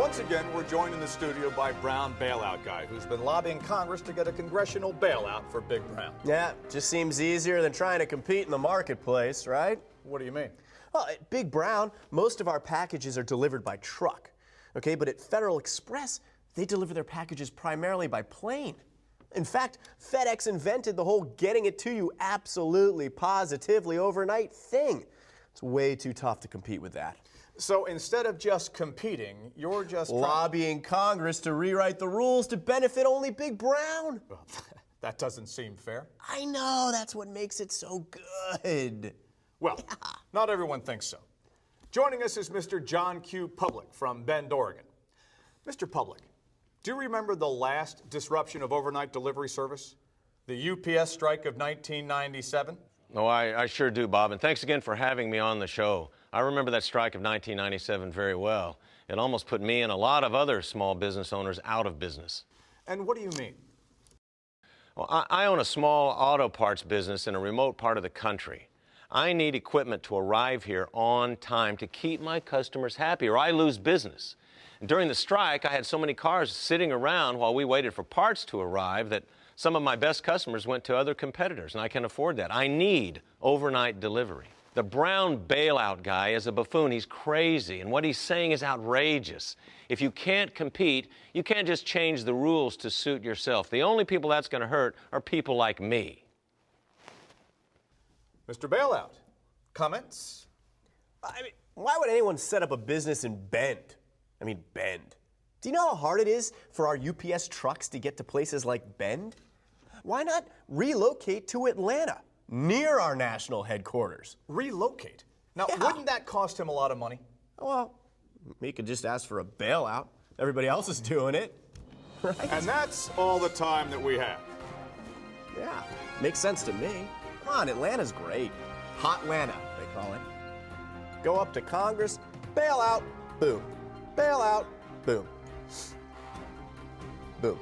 Once again, we're joined in the studio by Brown Bailout Guy, who's been lobbying Congress to get a congressional bailout for Big Brown. Yeah, just seems easier than trying to compete in the marketplace, right? What do you mean? Well, at Big Brown, most of our packages are delivered by truck, okay? But at FedEx Express, they deliver their packages primarily by plane. In fact, FedEx invented the whole getting it to you absolutely, positively overnight thing. It's way too tough to compete with that. So instead of just competing, you're just lobbying Congress to rewrite the rules to benefit only Big Brown. Well, that doesn't seem fair. I know, that's what makes it so good. Well, not everyone thinks so. Joining us is Mr. John Q. Public from Bend, Oregon. Mr. Public, do you remember the last disruption of overnight delivery service? The UPS strike of 1997? Oh, I sure do, Bob, and thanks again for having me on the show. I remember that strike of 1997 very well. It almost put me and a lot of other small business owners out of business. And what do you mean? Well, I own a small auto parts business in a remote part of the country. I need equipment to arrive here on time to keep my customers happy, or I lose business. And during the strike, I had so many cars sitting around while we waited for parts to arrive that some of my best customers went to other competitors, and I can afford that. I need overnight delivery. The Brown Bailout Guy is a buffoon. He's crazy, and what he's saying is outrageous. If you can't compete, you can't just change the rules to suit yourself. The only people that's going to hurt are people like me. Mr. Bailout, comments? I mean, why would anyone set up a business in Bend? Bend. Do you know how hard it is for our UPS trucks to get to places like Bend? Why not relocate to Atlanta, near our national headquarters? Relocate? Now, Yeah. Wouldn't that cost him a lot of money? Well, we could just ask for a bailout. Everybody else is doing it, right? And that's all the time that we have. Yeah, makes sense to me. Come on, Atlanta's great. Hot Atlanta, they call it. Go up to Congress, bail out, boom. Bail out, boom. Boom.